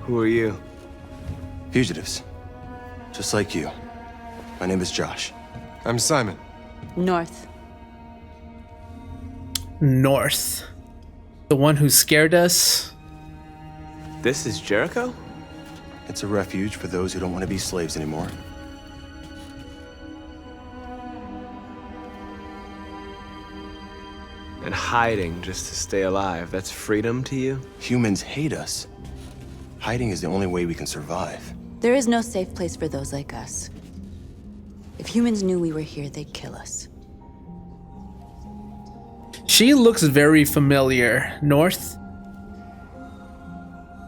Who are you? Fugitives. Just like you. My name is Josh. I'm Simon. North. North. The one who scared us. This is Jericho? It's a refuge for those who don't want to be slaves anymore. And hiding just to stay alive, that's freedom to you? Humans hate us. Hiding is the only way we can survive. There is no safe place for those like us. If humans knew we were here, they'd kill us. She looks very familiar. North.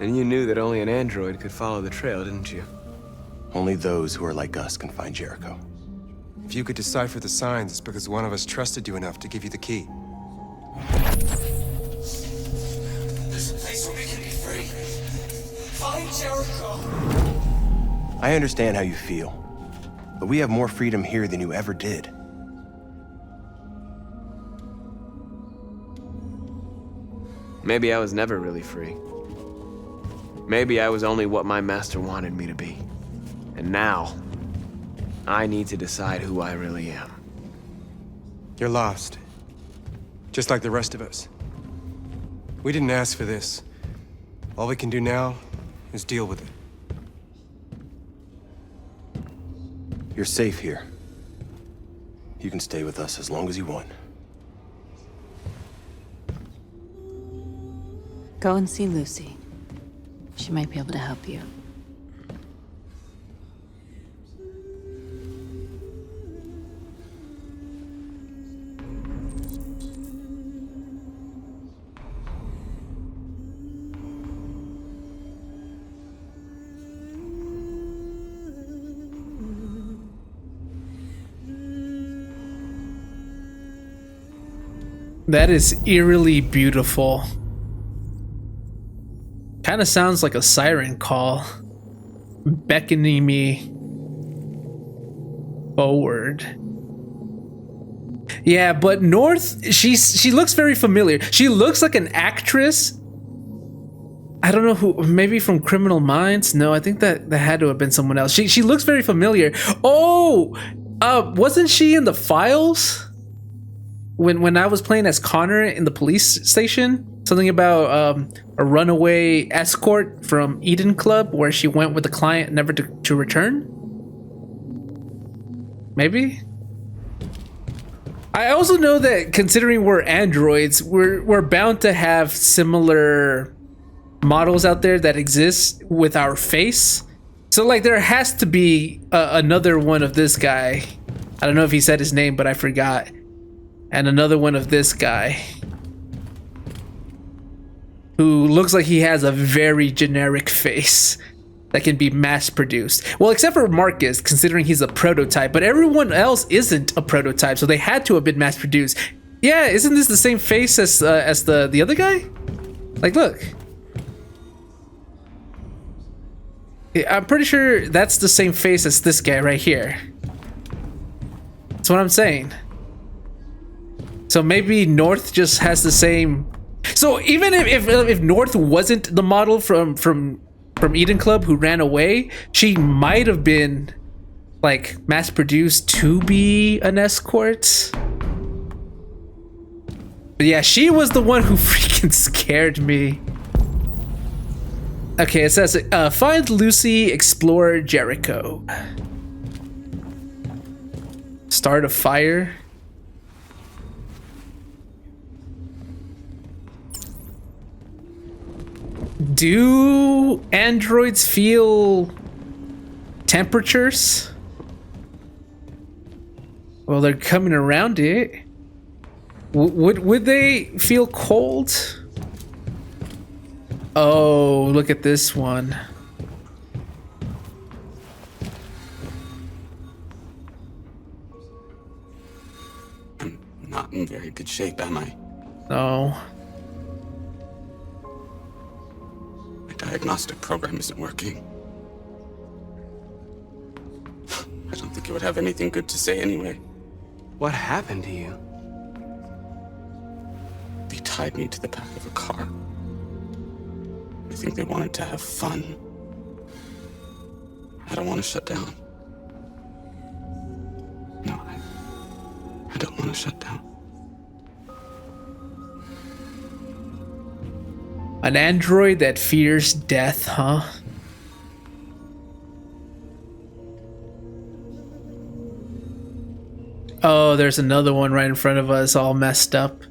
And you knew that only an android could follow the trail, didn't you? Only those who are like us can find Jericho. If you could decipher the signs, it's because one of us trusted you enough to give you the key. There's a place where we can be free. Find Jericho. I understand how you feel, but we have more freedom here than you ever did. Maybe I was never really free. Maybe I was only what my master wanted me to be. And now, I need to decide who I really am. You're lost. Just like the rest of us. We didn't ask for this. All we can do now is deal with it. You're safe here. You can stay with us as long as you want. Go and see Lucy. She might be able to help you. That is eerily beautiful. Kind of sounds like a siren call, beckoning me forward. Yeah, but North, she looks very familiar. She looks like an actress. I don't know who, maybe from Criminal Minds? No, I think that had to have been someone else. She looks very familiar. Oh, wasn't she in the Files? When I was playing as Connor in the police station? Something about a runaway escort from Eden Club where she went with the client never to return? Maybe? I also know that considering we're androids, we're bound to have similar models out there that exist with our face. So like there has to be another one of this guy. I don't know if he said his name, but I forgot. And another one of this guy, who looks like he has a very generic face that can be mass produced. Well, except for Marcus, considering he's a prototype, but everyone else isn't a prototype, so they had to have been mass produced. Yeah, isn't this the same face as the other guy? Like, look. I'm pretty sure that's the same face as this guy right here. That's what I'm saying. So maybe North just has the same. So even if North wasn't the model from Eden Club who ran away, she might have been like mass produced to be an escort. But yeah, she was the one who freaking scared me. Okay, it says find Lucy, explore Jericho. Start a fire. Do androids feel temperatures? Well, they're coming around it. Would they feel cold? Oh, look at this one. I'm not in very good shape, am I? No. Diagnostic program isn't working. I don't think it would have anything good to say anyway. What happened to you? They tied me to the back of a car. I think they wanted to have fun. I don't want to shut down. No, I don't want to shut down. An android that fears death, huh? Oh, there's another one right in front of us, all messed up.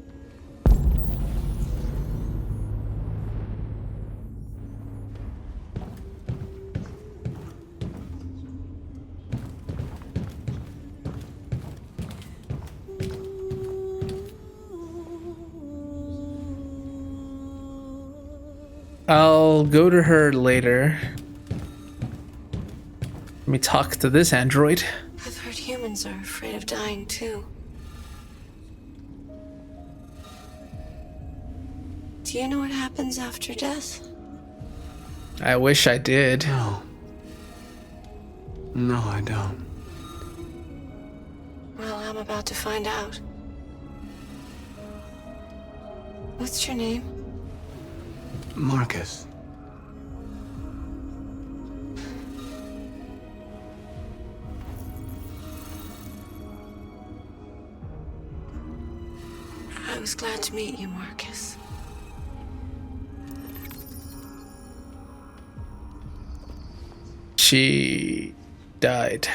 I'll go to her later. Let me talk to this android. I've heard humans are afraid of dying too. Do you know what happens after death? I wish I did. No. No, I don't. Well, I'm about to find out. What's your name? Marcus. I was glad to meet you, Marcus. She died.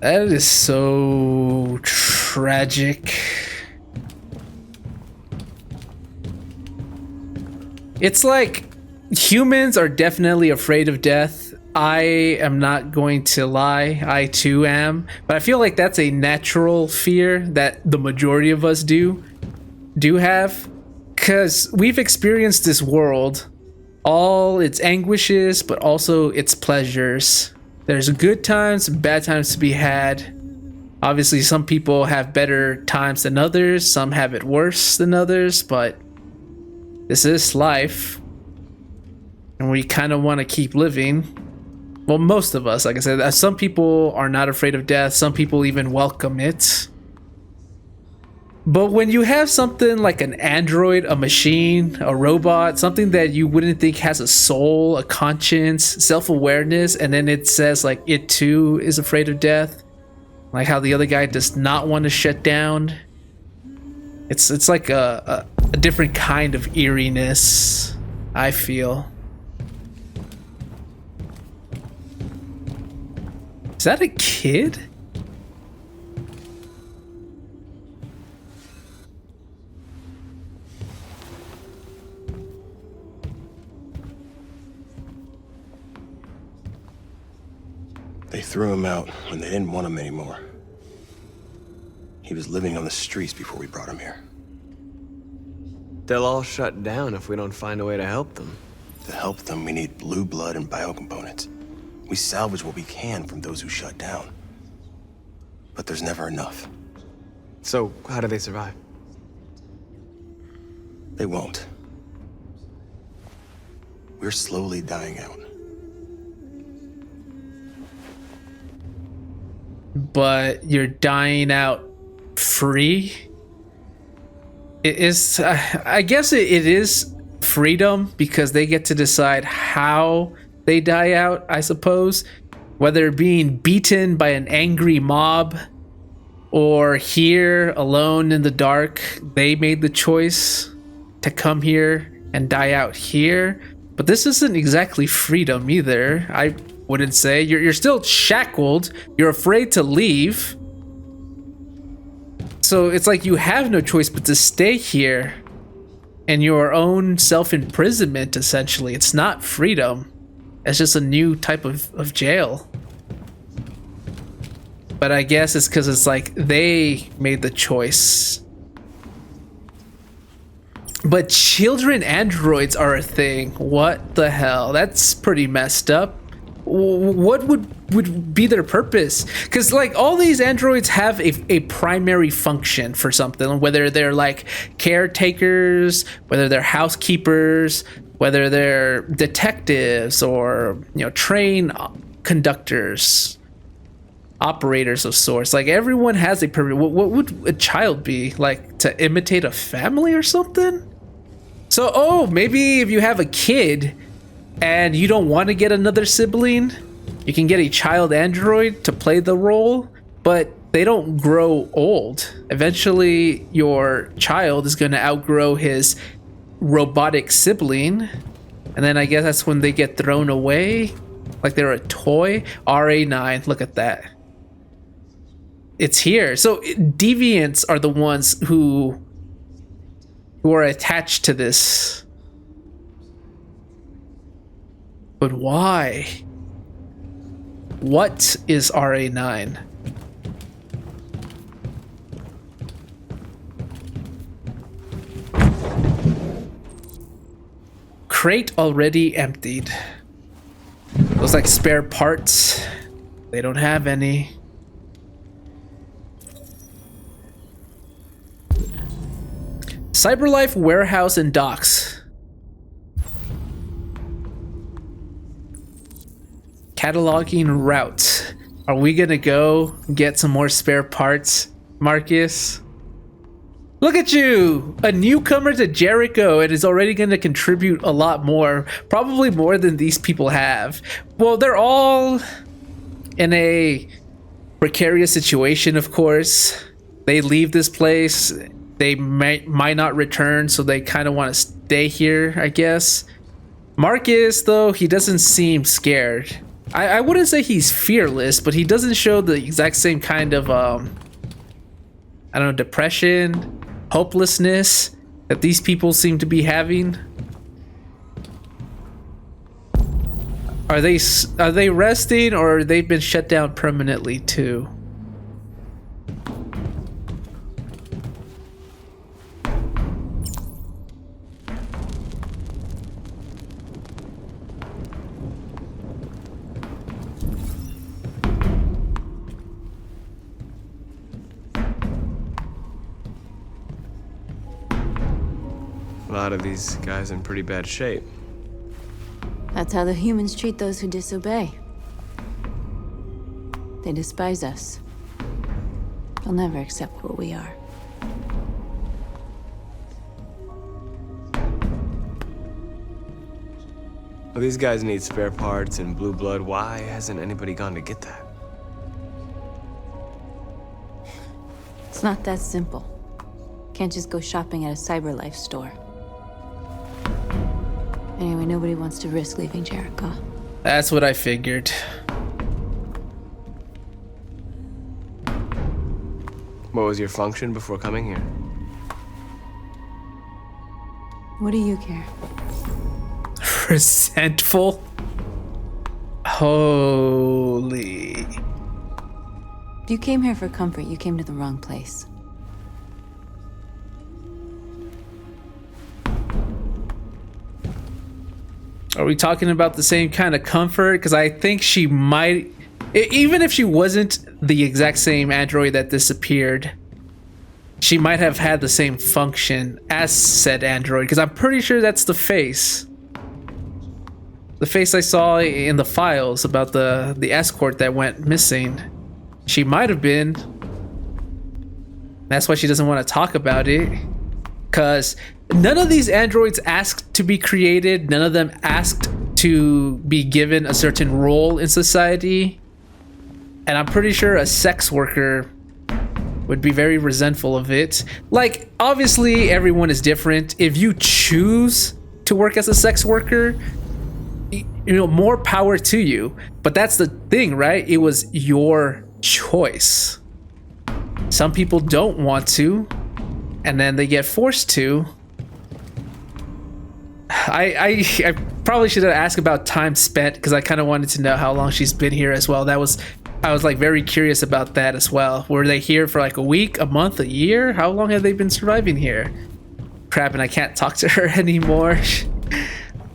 That is so tragic. It's like humans are definitely afraid of death. I am not going to lie, I too am. But I feel like that's a natural fear that the majority of us do have. Because we've experienced this world, all its anguishes, but also its pleasures. There's good times and bad times to be had. Obviously, some people have better times than others. Some have it worse than others, but this is life. And we kind of want to keep living. Well, most of us, like I said, some people are not afraid of death. Some people even welcome it. But when you have something like an android, a machine, a robot, something that you wouldn't think has a soul, a conscience, self-awareness, and then it says like it too is afraid of death, like how the other guy does not want to shut down, it's like a different kind of eeriness, I feel. Is that a kid? They threw him out when they didn't want him anymore. He was living on the streets before we brought him here. They'll all shut down if we don't find a way to help them. To help them, we need blue blood and biocomponents. We salvage what we can from those who shut down. But there's never enough. So, how do they survive? They won't. We're slowly dying out. But you're dying out free? It is, I guess it is freedom because they get to decide how they die out, I suppose. Whether being beaten by an angry mob or here alone in the dark, they made the choice to come here and die out here. But this isn't exactly freedom either. I wouldn't say. You're still shackled. You're afraid to leave. So it's like you have no choice but to stay here in your own self-imprisonment, essentially. It's not freedom. It's just a new type of jail. But I guess it's because it's like they made the choice. But children androids are a thing. What the hell? That's pretty messed up. What would be their purpose? Because like all these androids have a primary function for something, whether they're like caretakers, whether they're housekeepers, whether they're detectives or, you know, train conductors, operators of sorts. Like, everyone has a purpose. What would a child be? Like, to imitate a family or something? So, oh, maybe if you have a kid and you don't want to get another sibling, you can get a child android to play the role, but they don't grow old. Eventually, your child is going to outgrow his robotic sibling, and then I guess that's when they get thrown away, like they're a toy. RA9, look at that. It's here. So deviants are the ones who are attached to this. But why? What is RA9? Crate already emptied. Looks like spare parts. They don't have any. Cyberlife warehouse and docks. Cataloging route. Are we gonna go get some more spare parts, Marcus? Look at you! A newcomer to Jericho and is already gonna contribute a lot more. Probably more than these people have. Well, they're all in a precarious situation, of course. They leave this place. They might not return, so they kind of want to stay here, I guess. Marcus, though, he doesn't seem scared. I wouldn't say he's fearless, but he doesn't show the exact same kind of, I don't know, depression, hopelessness that these people seem to be having. Are they resting, or they've been shut down permanently too? A lot of these guys in pretty bad shape. That's how the humans treat those who disobey. They despise us. They'll never accept what we are. Well, these guys need spare parts and blue blood. Why hasn't anybody gone to get that? It's not that simple. Can't just go shopping at a Cyberlife store. Anyway, nobody wants to risk leaving Jericho. That's what I figured. What was your function before coming here? What do you care? Resentful? Holy. If you came here for comfort, you came to the wrong place. Are we talking about the same kind of comfort? Because I think she might, even if she wasn't the exact same android that disappeared, she might have had the same function as said android, because I'm pretty sure that's the face. The face I saw in the files about the escort that went missing. She might have been. That's why she doesn't want to talk about it. Because none of these androids asked to be created. None of them asked to be given a certain role in society. And I'm pretty sure a sex worker would be very resentful of it. Like, obviously, everyone is different. If you choose to work as a sex worker, you know, more power to you. But that's the thing, right? It was your choice. Some people don't want to, and then they get forced to. I probably should have asked about time spent, because I kind of wanted to know how long she's been here as well. I was like very curious about that as well. Were they here for like a week, a month, a year? How long have they been surviving here? Crap, and I can't talk to her anymore.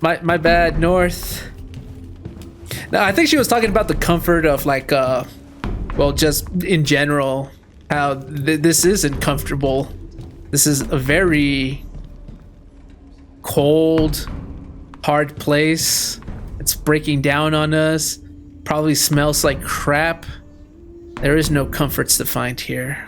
My bad, North. No, I think she was talking about the comfort of like, well, just in general, how this isn't comfortable. This is a very cold, hard place. It's breaking down on us. Probably smells like crap. There is no comforts to find here.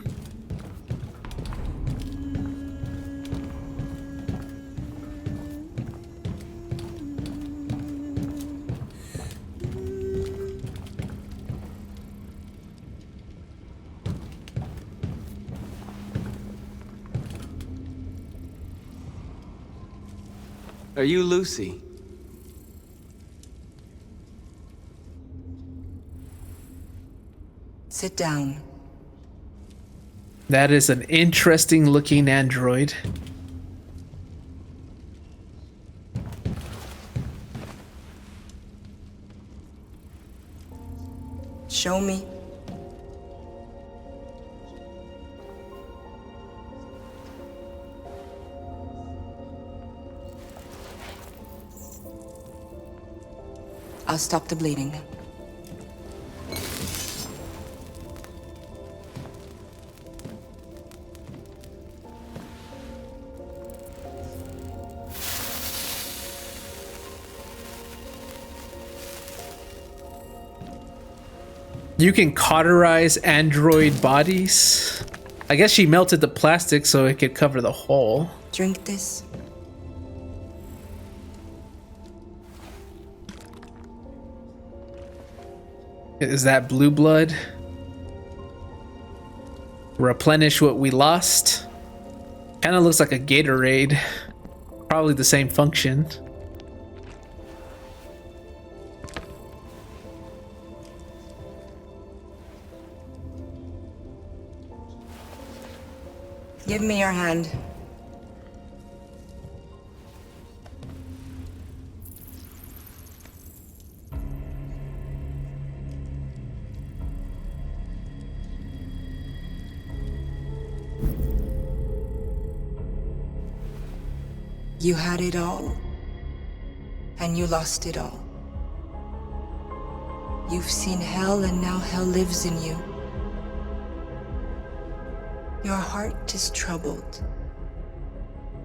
Are you Lucy? Sit down. That is an interesting looking android. Show me. I'll stop the bleeding. You can cauterize android bodies. I guess she melted the plastic so it could cover the hole. Drink this. Is that blue blood? Replenish what we lost. Kind of looks like a Gatorade. Probably the same function. Give me your hand. You had it all, and you lost it all. You've seen hell, and now hell lives in you. Your heart is troubled.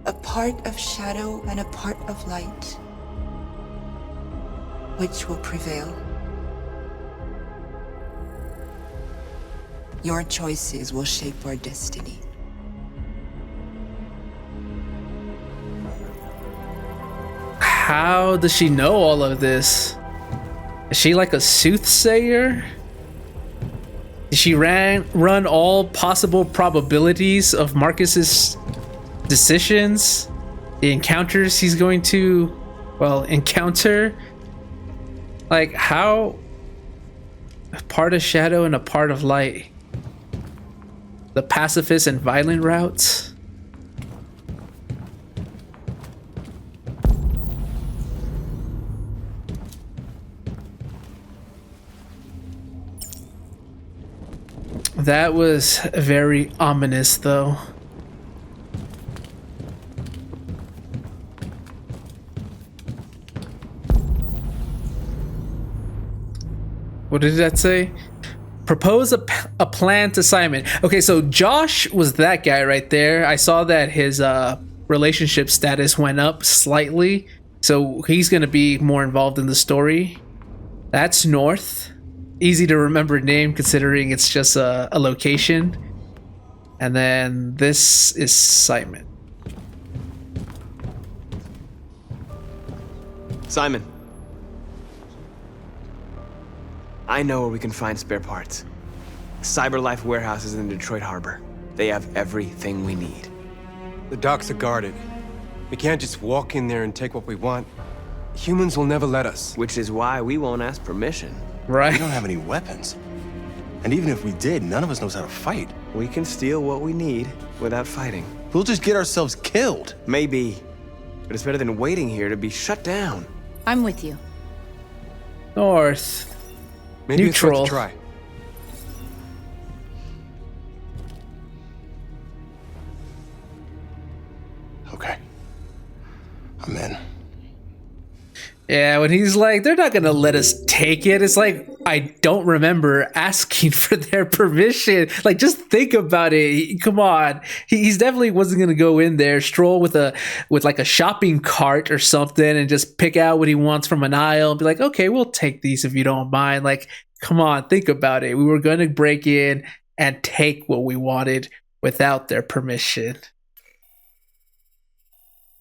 A part of shadow and a part of light. Which will prevail? Your choices will shape our destiny. How does she know all of this? Is she like a soothsayer? Did she run all possible probabilities of Marcus's decisions? The encounters he's going to, well, encounter? Like, how? A part of shadow and a part of light. The pacifist and violent routes? That was very ominous, though. What did that say? Propose a plan to Simon. Okay, so Josh was that guy right there. I saw that his relationship status went up slightly, so he's gonna be more involved in the story. That's North. Easy to remember name considering it's just a location. And then this is Simon. Simon. I know where we can find spare parts. CyberLife warehouse is in Detroit Harbor. They have everything we need. The docks are guarded. We can't just walk in there and take what we want. Humans will never let us. Which is why we won't ask permission. We Right? don't have any weapons. And even if we did, none of us knows how to fight. We can steal what we need without fighting. We'll just get ourselves killed. Maybe. But it's better than waiting here to be shut down. I'm with you. North. Maybe Neutral. it's worth a try. Okay. I'm in. Yeah, when he's like, they're not gonna let us take it. It's like, I don't remember asking for their permission. Like, just think about it. Come on, he's definitely wasn't gonna go in there, stroll with like a shopping cart or something, and just pick out what he wants from an aisle and be like, okay, we'll take these if you don't mind. Like, come on, think about it. We were gonna break in and take what we wanted without their permission.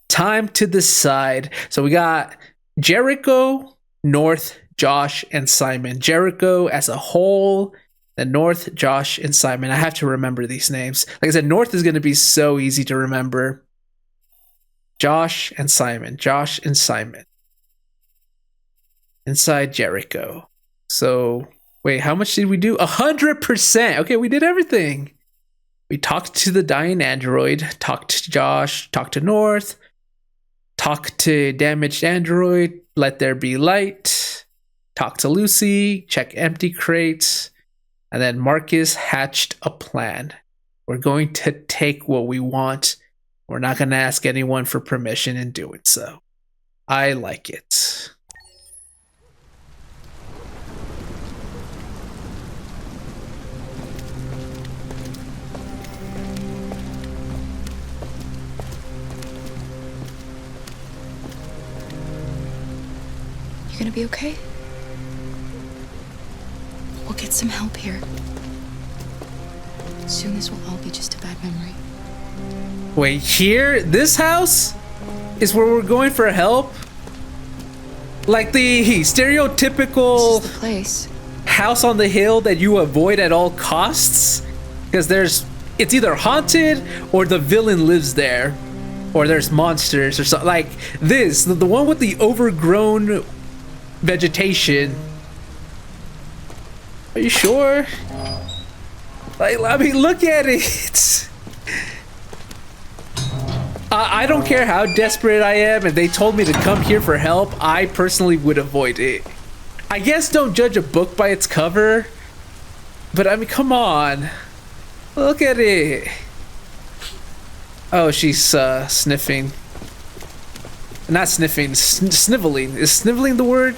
Time to decide. So we got Jericho, North, Josh, and Simon. Jericho as a whole, then North, Josh, and Simon. I have to remember these names. Like I said, North is going to be so easy to remember. Josh and Simon. Josh and Simon. Inside Jericho. So, wait, how much did we do? 100%! Okay, we did everything. We talked to the dying android, talked to Josh, talked to North, talked to damaged android, let there be light. Talk to Lucy, check empty crates, and then Marcus hatched a plan. We're going to take what we want. We're not going to ask anyone for permission in doing so. I like it. You gonna be okay? We'll get some help here. Soon this will all be just a bad memory. Wait, here? This house is where we're going for help? Like the stereotypical This is the place. house on the hill that you avoid at all costs? Because it's either haunted or the villain lives there. Or there's monsters or something. Like this, the one with the overgrown vegetation. Are you sure? Like, I mean, look at it. I don't care how desperate I am. If they told me to come here for help, I personally would avoid it. I guess don't judge a book by its cover. But I mean, come on. Look at it. Oh, she's sniffing. Not sniffing, sniveling. Is sniveling the word?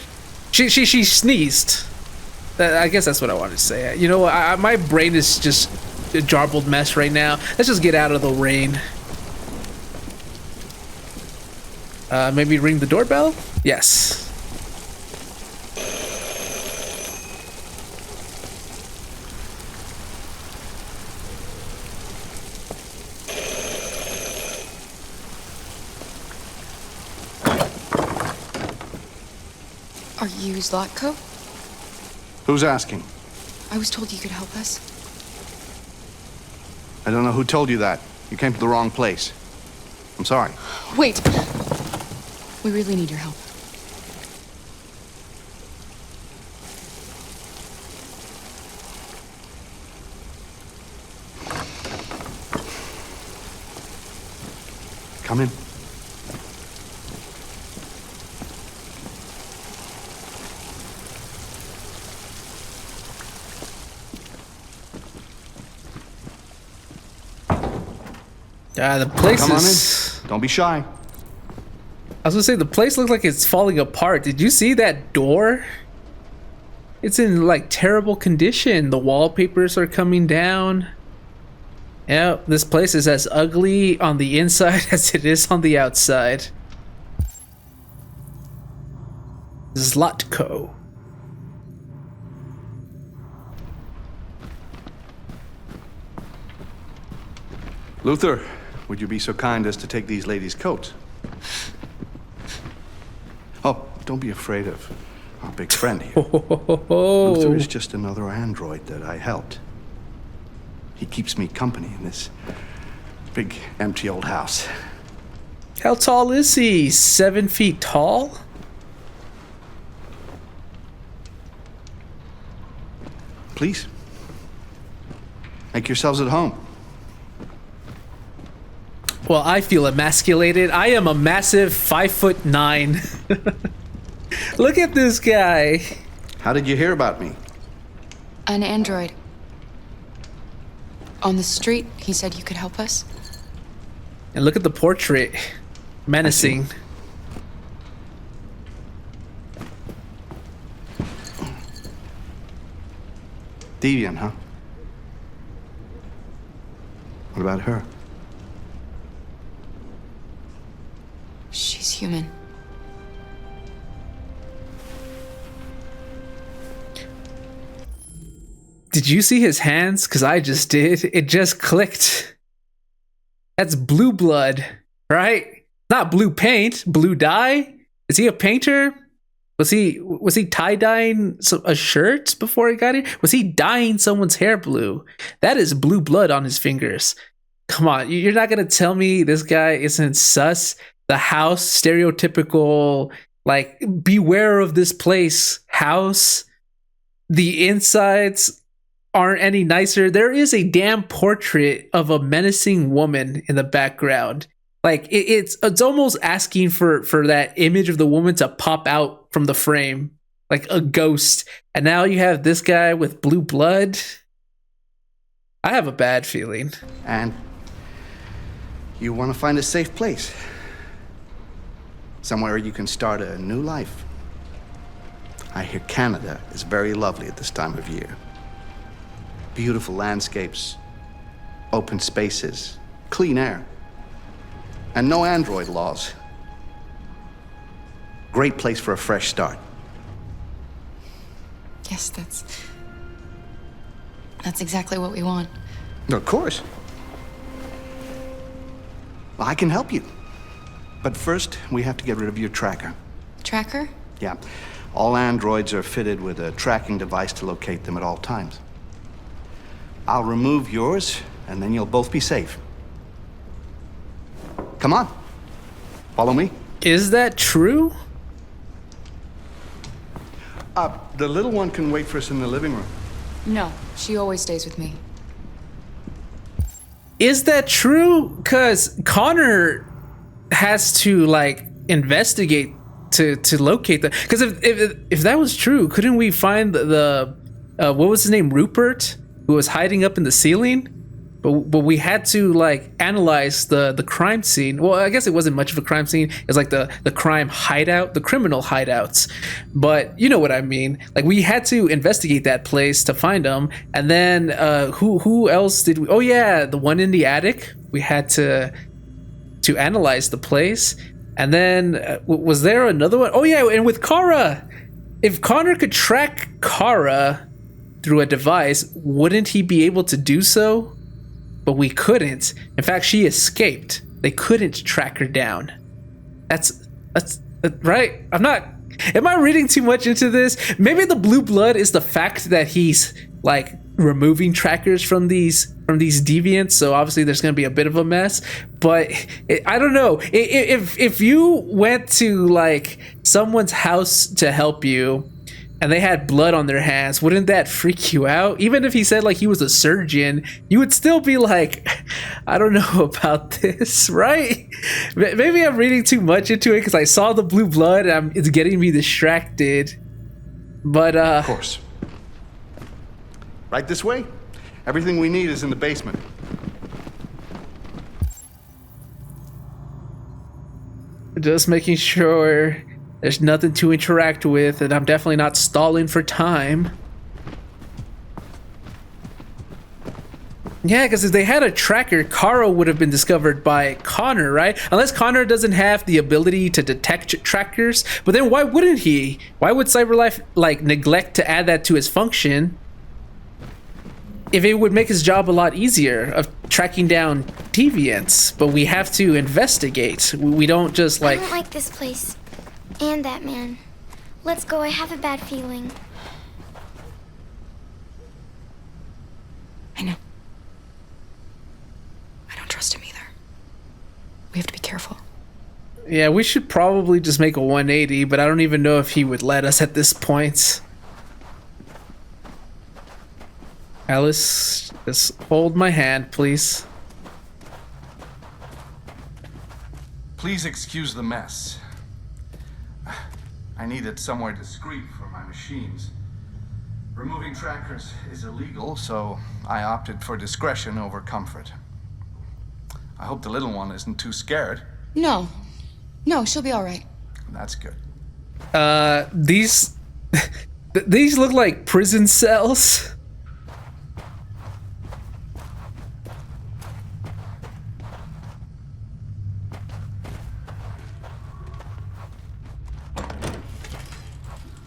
She sneezed. I guess that's what I wanted to say. You know, my brain is just a jarbled mess right now. Let's just get out of the rain. Maybe ring the doorbell? Yes. Are you Zlatko? Who's asking? I was told you could help us. I don't know who told you that. You came to the wrong place. I'm sorry. Wait! We really need your help. Come in. The place Come on is... in. Don't be shy. I was gonna say, the place looks like it's falling apart. Did you see that door? It's in like terrible condition. The wallpapers are coming down. Yeah, this place is as ugly on the inside as it is on the outside. Zlatko. Luther, would you be so kind as to take these ladies' coats? Oh, don't be afraid of our big friend here. Luther is just another android that I helped. He keeps me company in this big, empty old house. How tall is he? 7 feet tall? Please, make yourselves at home. Well, I feel emasculated. I am a massive 5'9". Look at this guy. How did you hear about me? An android. On the street, he said you could help us. And look at the portrait. Menacing. Deviant, huh? What about her? She's human. Did you see his hands? Because I just did. It just clicked. That's blue blood, right? Not blue paint, blue dye. Is he a painter? Was he tie-dyeing a shirt before he got here? Was he dyeing someone's hair blue? That is blue blood on his fingers. Come on, you're not gonna tell me this guy isn't sus? The house, stereotypical, like, beware of this place house. The insides aren't any nicer. There is a damn portrait of a menacing woman in the background. Like, it's almost asking for that image of the woman to pop out from the frame, like a ghost. And now you have this guy with blue blood. I have a bad feeling. And you want to find a safe place. Somewhere you can start a new life. I hear Canada is very lovely at this time of year. Beautiful landscapes, open spaces, clean air, and no android laws. Great place for a fresh start. Yes, that's exactly what we want. Of course. Well, I can help you. But first, we have to get rid of your tracker. Tracker? Yeah. All androids are fitted with a tracking device to locate them at all times. I'll remove yours, and then you'll both be safe. Come on. Follow me. Is that true? The little one can wait for us in the living room. No, she always stays with me. Is that true? Because Connor has to, like, investigate to locate the. Because if that was true, couldn't we find the what was his name, Rupert, who was hiding up in the ceiling? But we had to, like, analyze the crime scene. Well, I guess it wasn't much of a crime scene. It was like the crime hideout, the criminal hideouts. But you know what I mean. Like, we had to investigate that place to find them. And then who else did we? Oh yeah, the one in the attic. We had to analyze the place. And then was there another one? Oh yeah, and with Kara. If Connor could track Kara through a device, wouldn't he be able to do so? But we couldn't. In fact, she escaped. They couldn't track her down. That's right. Am I reading too much into this? Maybe the blue blood is the fact that he's, like, removing trackers from these deviants. So obviously there's going to be a bit of a mess. But I don't know. If you went to, like, someone's house to help you, and they had blood on their hands, wouldn't that freak you out? Even if he said, like, he was a surgeon, you would still be like, I don't know about this, right? Maybe I'm reading too much into it because I saw the blue blood and it's getting me distracted. But Of course. Right this way? Everything we need is in the basement. Just making sure there's nothing to interact with, and I'm definitely not stalling for time. Yeah, because if they had a tracker, Kara would have been discovered by Connor, right? Unless Connor doesn't have the ability to detect trackers. But then why wouldn't he? Why would CyberLife, like, neglect to add that to his function if it would make his job a lot easier of tracking down deviants? But we have to investigate. We don't just, like... I don't like this place. And that man. Let's go, I have a bad feeling. I know. I don't trust him either. We have to be careful. Yeah, we should probably just make a 180, but I don't even know if he would let us at this point. Alice, just hold my hand, please. Please excuse the mess. I needed somewhere discreet for my machines. Removing trackers is illegal, so I opted for discretion over comfort. I hope the little one isn't too scared. No, she'll be all right. That's good. These look like prison cells.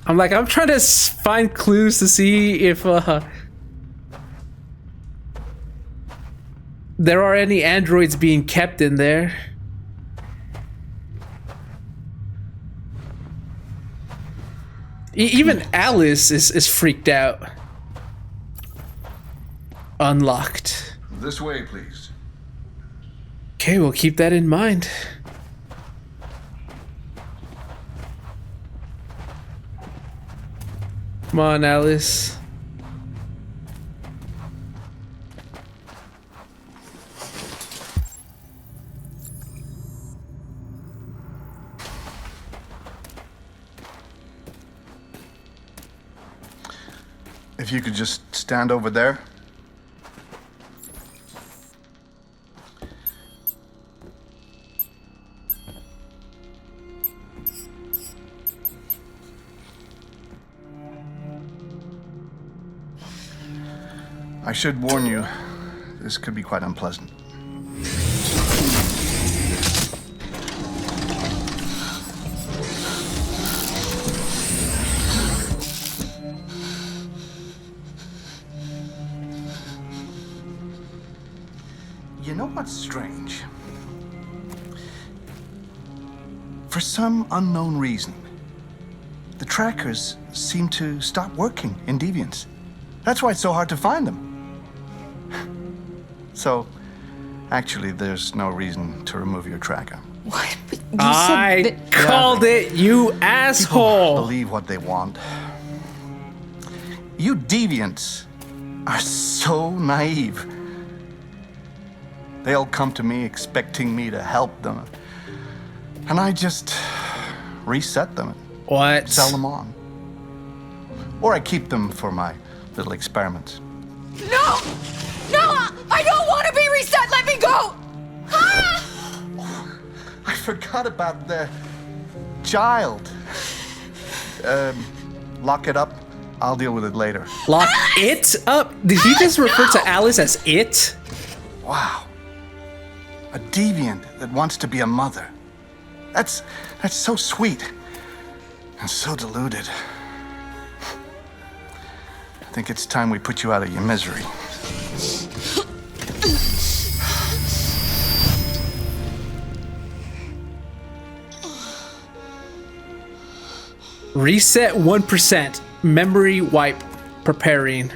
I'm trying to find clues to see if there are any androids being kept in there. Even Alice is freaked out. Unlocked. This way, please. Okay, we'll keep that in mind. Come on, Alice. If you could just stand over there. I should warn you, this could be quite unpleasant. You know what's strange? For some unknown reason, the trackers seem to stop working in Deviants. That's why it's so hard to find them. So, actually, there's no reason to remove your tracker. What? But you I said that... called it, you People asshole. believe what they want. You deviants are so naive. They all come to me expecting me to help them. And I just reset them. What? Sell them on. Or I keep them for my little experiments. No! No! I don't want to be reset! Let me go! I forgot about the child. Lock it up. I'll deal with it later. Lock it up? Did he just refer to Alice as it? Wow. A deviant that wants to be a mother. That's so sweet. And so deluded. I think it's time we put you out of your misery. Reset 1%. Memory wipe preparing.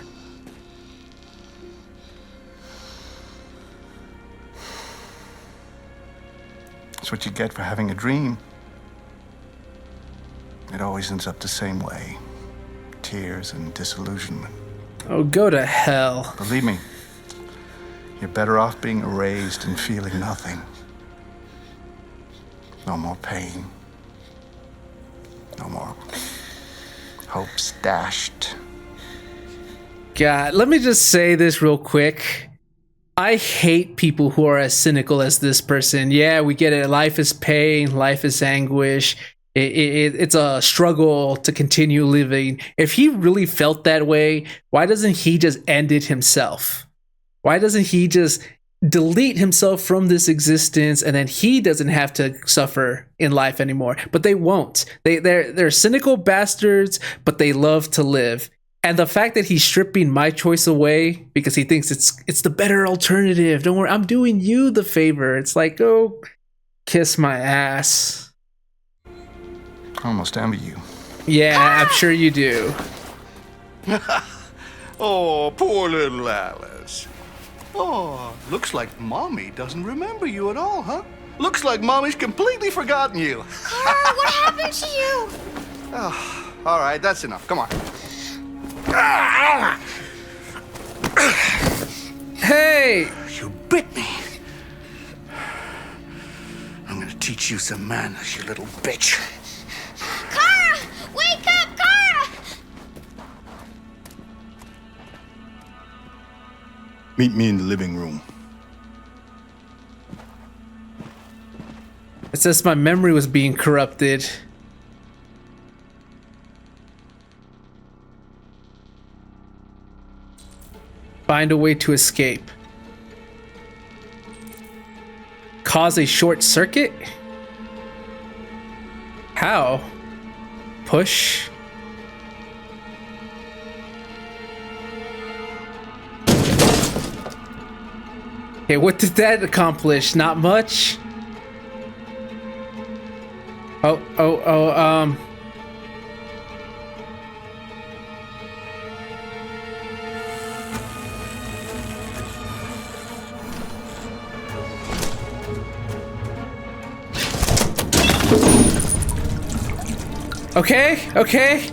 That's what you get for having a dream. It always ends up the same way. Tears and disillusionment. Oh, go to hell. Believe me, you're better off being erased and feeling nothing. No more pain. No more hopes dashed. God, let me just say this real quick. I hate people who are as cynical as this person. Yeah, we get it. Life is pain. Life is anguish. It's a struggle to continue living. If he really felt that way, why doesn't he just end it himself? Why doesn't he just delete himself from this existence, and then he doesn't have to suffer in life anymore? But they won't. They're cynical bastards, but they love to live. And the fact that he's stripping my choice away because he thinks it's the better alternative. Don't worry, I'm doing you the favor. It's like, oh, kiss my ass. I almost envy you. Yeah, I'm sure you do. Oh, poor little Alice. Oh, looks like Mommy doesn't remember you at all, huh? Looks like Mommy's completely forgotten you. Carl, what happened to you? Oh, all right, that's enough. Come on. Hey! You bit me. I'm gonna teach you some manners, you little bitch. Kara! Wake up, Kara! Meet me in the living room. It says my memory was being corrupted. Find a way to escape. Cause a short circuit? How? Push? Okay, what did that accomplish? Not much. Oh. Okay.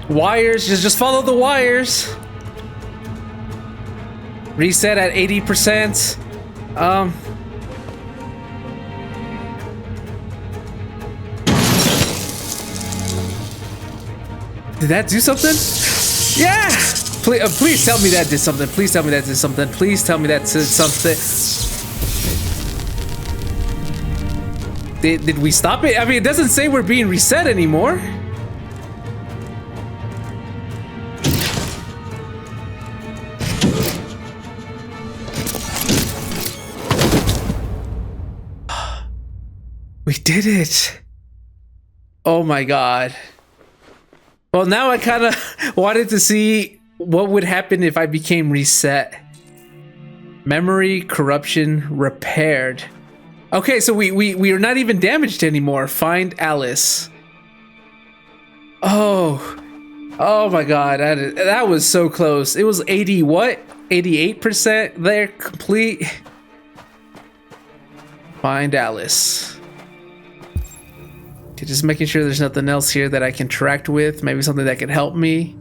Wires, just follow the wires. Reset at 80%. Did that do something? Yeah! Please tell me that did something. Please tell me that did something. Please tell me that did something. Did we stop it? I mean, it doesn't say we're being reset anymore. We did it. Oh my god. Well, now I kind of wanted to see what would happen if I became reset. Memory corruption repaired. Okay, so we are not even damaged anymore. Find Alice. Oh my god, that was so close. It was 80 what? 88% there, complete. Find Alice. Okay, just making sure there's nothing else here that I can interact with. Maybe something that can help me.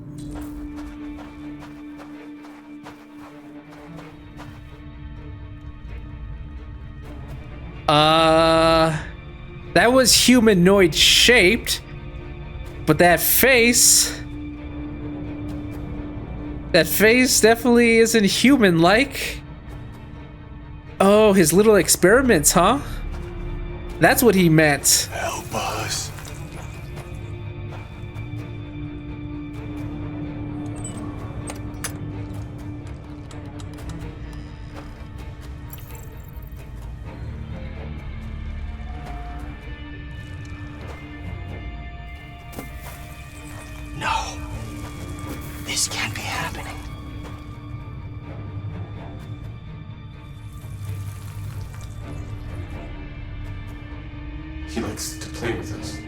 That was humanoid shaped, but that face definitely isn't human-like. Oh, his little experiments, huh? That's what he meant. Help us. No. This can't be happening. He likes to play with us,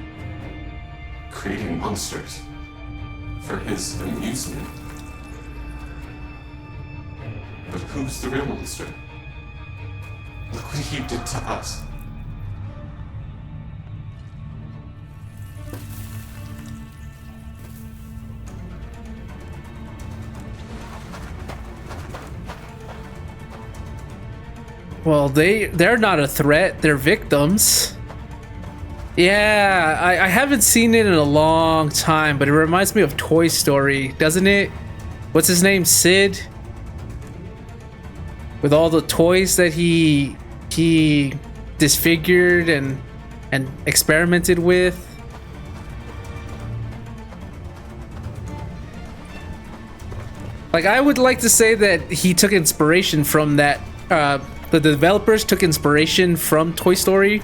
creating monsters for his amusement. But who's the real monster? Look what he did to us. Well, they're not a threat, they're victims. Yeah, I haven't seen it in a long time, but it reminds me of Toy Story, doesn't it? What's his name? Sid? With all the toys that he disfigured and experimented with. Like, I would like to say that he took inspiration from that, the developers took inspiration from Toy Story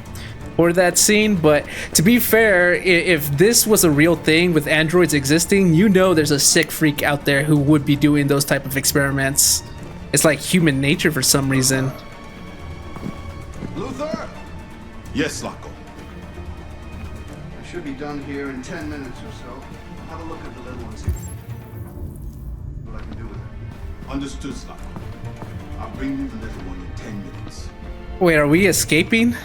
for that scene, but to be fair, if this was a real thing with androids existing, you know there's a sick freak out there who would be doing those type of experiments. It's like human nature for some reason. Luther? Yes, Zlatko. I should be done here in 10 minutes or so. Have a look at the little ones here. What I can do with it. Understood, Zlatko. I'll bring you the little one in 10 minutes. Wait, are we escaping?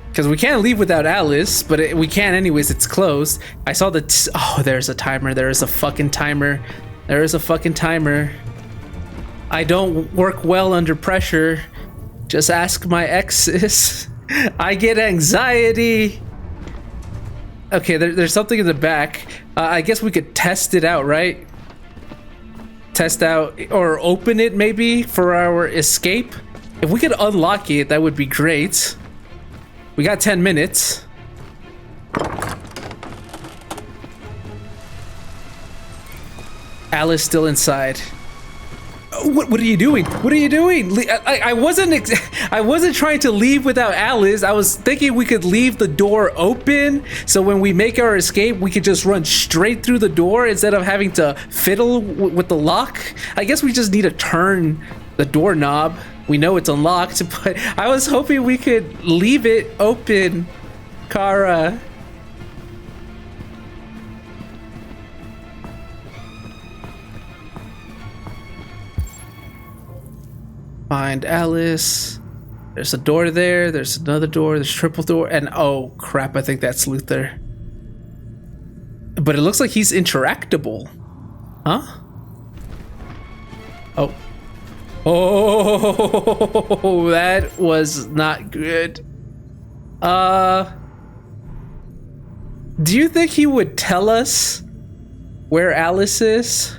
Because we can't leave without Alice, but we can anyways, it's closed. I saw the oh, there's a timer. There is a fucking timer. There is a fucking timer. I don't work well under pressure. Just ask my exes. I get anxiety. Okay, there's something in the back. I guess we could test it out, right? Test out or open it maybe for our escape. If we could unlock it, that would be great. We got 10 minutes. Alice still inside. What are you doing? What are you doing? I wasn't trying to leave without Alice. I was thinking we could leave the door open, so when we make our escape, we could just run straight through the door instead of having to fiddle with the lock. I guess we just need to turn the doorknob. We know it's unlocked, but I was hoping we could leave it open, Kara. Find Alice. There's a door there. There's another door. There's triple door. And oh crap, I think that's Luther. But it looks like he's interactable. Huh? Oh. Oh, that was not good. Do you think he would tell us where Alice is?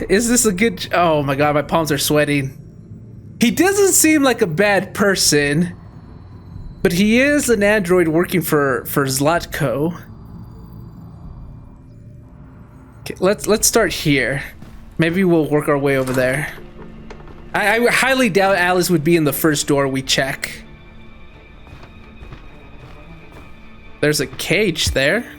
Is this a good... Oh my god, my palms are sweating. He doesn't seem like a bad person, but he is an android working for Zlatko. Okay, let's start here. Maybe we'll work our way over there. I highly doubt Alice would be in the first door we check. There's a cage there.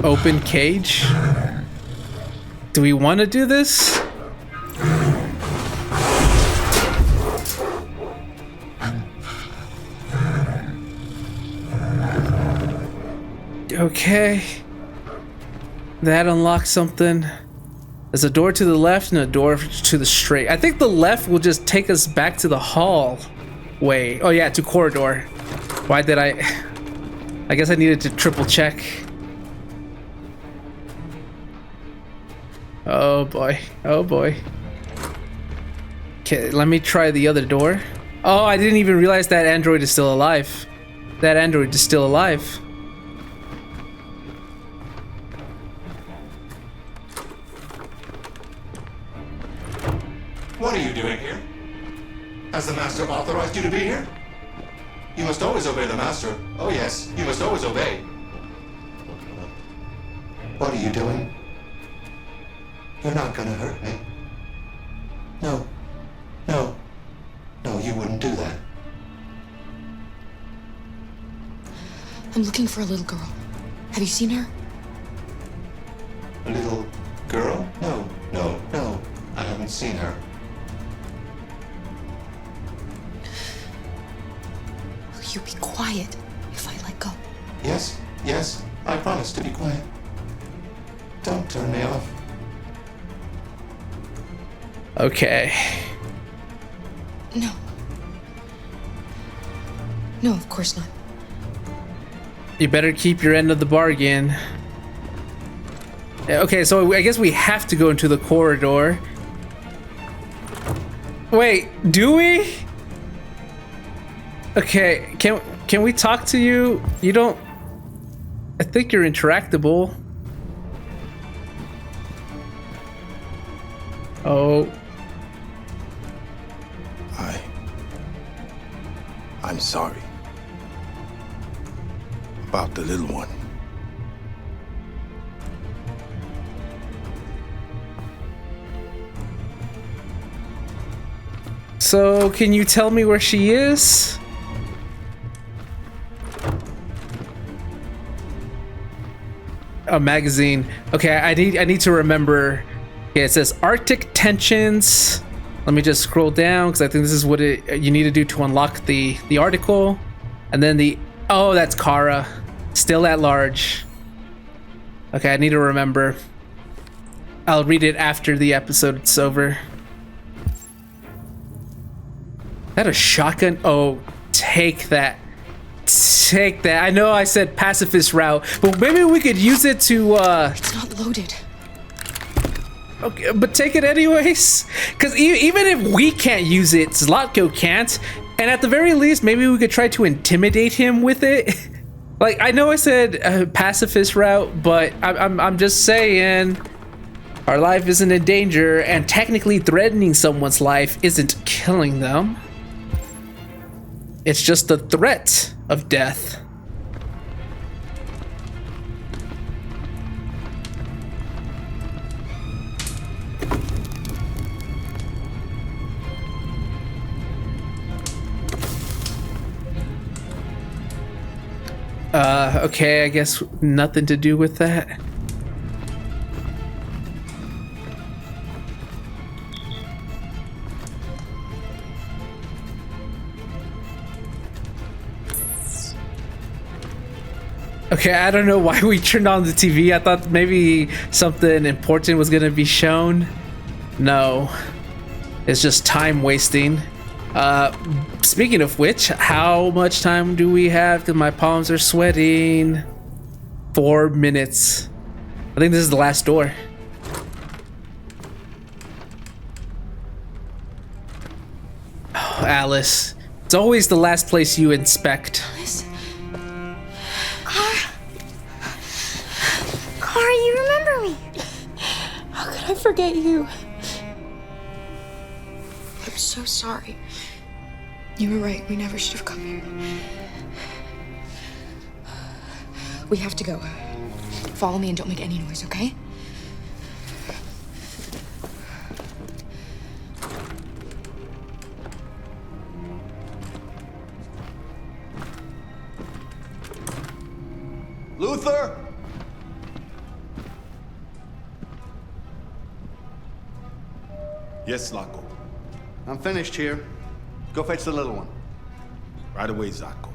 Open cage. Do we want to do this? Okay. That unlocks something. There's a door to the left and a door to the straight. I think the left will just take us back to the hallway. Oh yeah, to corridor. Why did I guess I needed to triple check. Oh boy. Oh boy. Okay, let me try the other door. Oh, I didn't even realize that android is still alive. That android is still alive. What are you doing here? Has the Master authorized you to be here? You must always obey the Master. Oh yes, you must always obey. What are you doing? You're not gonna hurt me. No. No. No, you wouldn't do that. I'm looking for a little girl. Have you seen her? A little girl? No, no, no. I haven't seen her. Will you be quiet if I let go? Yes, yes, I promise to be quiet. Don't turn me off. Okay. No. No, of course not. You better keep your end of the bargain. Okay, so I guess we have to go into the corridor. Wait, do we? Okay, can we talk to you? You don't... I think you're interactable. Oh. I'm sorry. About the little one. So, can you tell me where she is? A magazine. Okay, I need to remember. Okay, it says Arctic tensions. Let me just scroll down because I think this is what you need to do to unlock the article. And then oh, that's Kara. Still at large. Okay, I need to remember. I'll read it after the episode's over. That a shotgun? Oh, take that. Take that. I know I said pacifist route, but maybe we could use it to It's not loaded. Okay, but take it anyways, because even if we can't use it, Zlatko can't, and at the very least, maybe we could try to intimidate him with it. Like, I know I said pacifist route, but I'm just saying our life isn't in danger, and technically threatening someone's life isn't killing them. It's just the threat of death. Okay, I guess nothing to do with that. Okay, I don't know why we turned on the TV. I thought maybe something important was gonna be shown. No, it's just time wasting. Speaking of which, how much time do we have? Because my palms are sweating. 4 minutes. I think this is the last door. Oh, Alice. It's always the last place you inspect. Alice? Car, you remember me? How could I forget you? I'm so sorry. You were right. We never should have come here. We have to go. Follow me and don't make any noise, okay? Luther? Yes, Zlatko. I'm finished here. Go fetch the little one. Right away, Zlatko.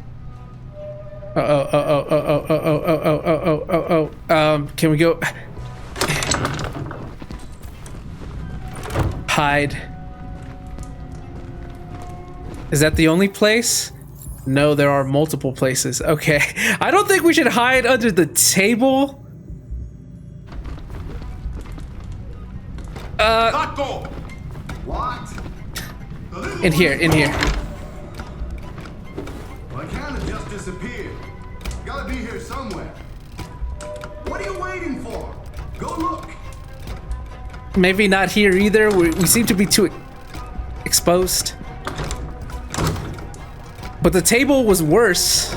Can we go? Hide. Is that the only place? No, there are multiple places. Okay. I don't think we should hide under the table. Zlatko! What? In here. Well, I can't have just disappeared. Gotta be here somewhere. What are you waiting for? Go look. Maybe not here either. We seem to be too exposed. But the table was worse.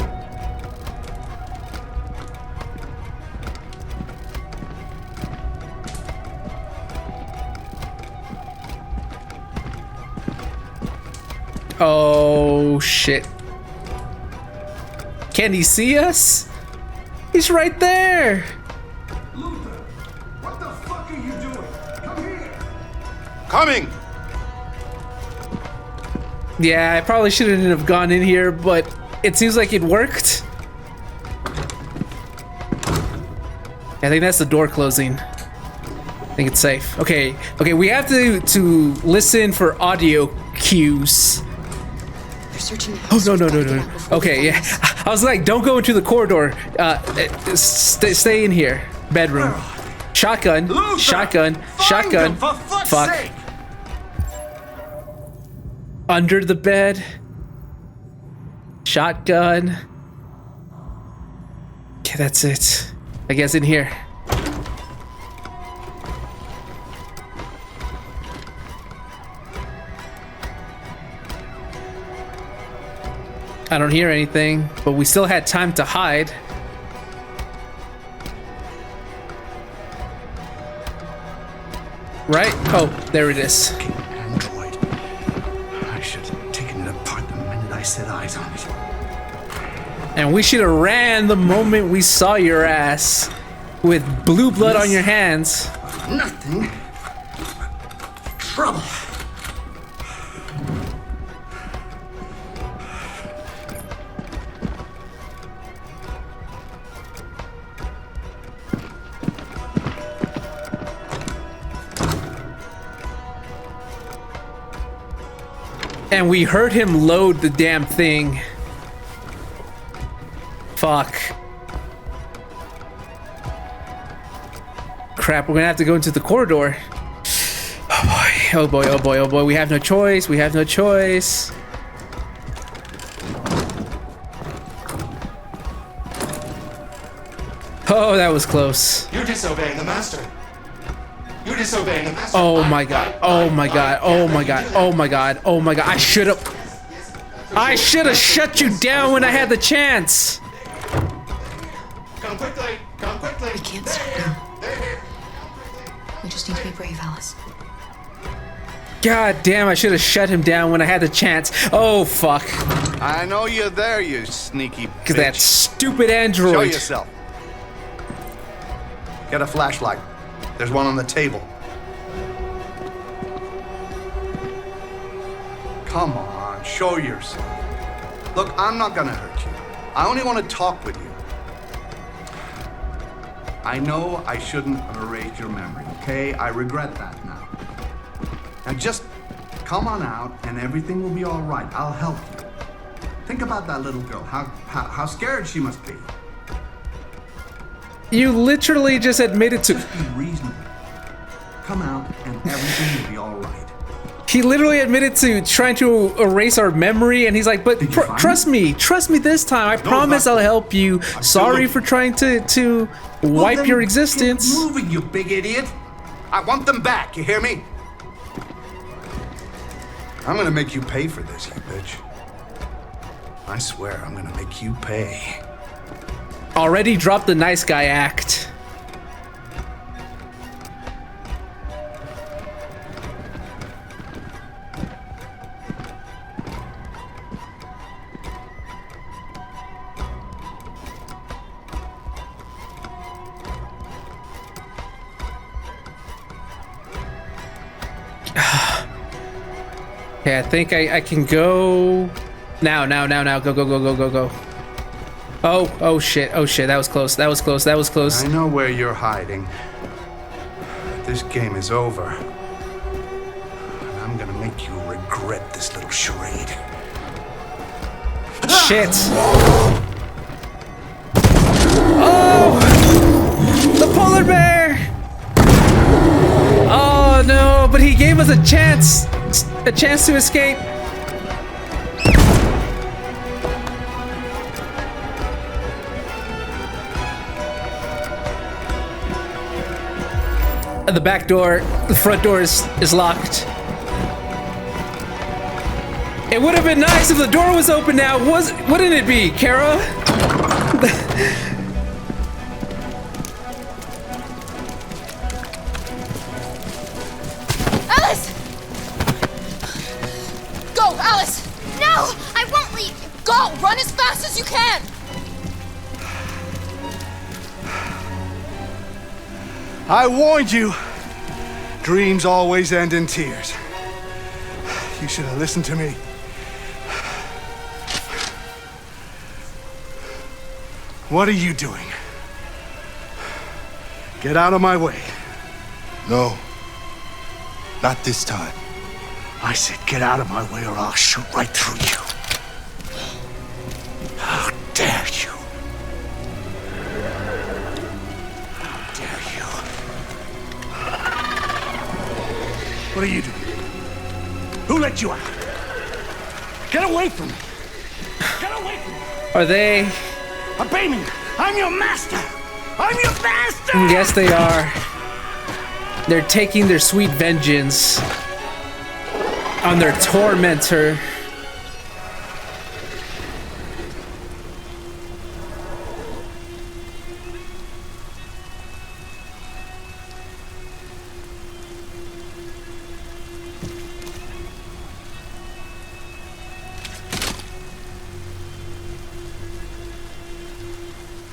Oh shit. Can he see us? He's right there. Luther, what the fuck are you doing? Come here. Coming! Yeah, I probably shouldn't have gone in here, but it seems like it worked. I think that's the door closing. I think it's safe. Okay, we have to listen for audio cues. They're searching the Oh, house. no. Okay, yeah. I was like, don't go into the corridor. Stay in here. Bedroom. Shotgun. Luther, Shotgun. find them, for fuck's Fuck. sake! Under the bed. Shotgun. Okay, that's it. I guess in here. I don't hear anything, but we still had time to hide. Right? Oh, there it is. Android. I should have taken it apart the minute I set eyes on it. And we should have ran the moment we saw your ass with blue blood on your hands. Nothing. Trouble. And we heard him load the damn thing. Fuck. Crap, we're gonna have to go into the corridor. Oh boy. We have no choice. Oh, that was close. You're disobeying the master. You're disobeying the master. Oh my god. Oh my god. Oh my god. Oh my god. Oh my god. I should have shut you down when I had the chance. Come quickly. Come quickly. We can't stop now. We just need to be brave, Alice. God damn, I should have shut him down when I had the chance. Oh, fuck. I know you're there, you sneaky bitch. Because that stupid android. Show yourself. Get a flashlight. There's one on the table. Come on, show yourself. Look, I'm not gonna hurt you. I only want to talk with you. I know I shouldn't have erased your memory, okay? I regret that now. Now just come on out and everything will be all right. I'll help you. Think about that little girl, how scared she must be. You literally just admitted to... Just be reasonable. Come out and everything will be all right. He literally admitted to trying to erase our memory, and he's like, but trust me this time. I promise I'll help you. Sorry for trying to wipe your existence. Keep moving, you big idiot. I want them back, you hear me? I'm gonna make you pay for this, you bitch. I swear I'm gonna make you pay. Already dropped the nice guy act. Okay, I think I can go now. Go. Oh shit, that was close. I know where you're hiding. This game is over. And I'm gonna make you regret this little charade. Shit. Oh! The polar bear! Oh no, but he gave us a chance to escape. The back door, the front door is locked. It would have been nice if the door was open now, wouldn't it be, Kara? Alice! Go, Alice! No, I won't leave you. Go! Run as fast as you can! I warned you. Dreams always end in tears. You should have listened to me. What are you doing? Get out of my way. No. Not this time. I said get out of my way or I'll shoot right through you. How dare you? What are you doing? Who let you out? Get away from me! Get away from me! Are they? Obey me! I'm your master! I'm your master! Yes, they are. They're taking their sweet vengeance on their tormentor.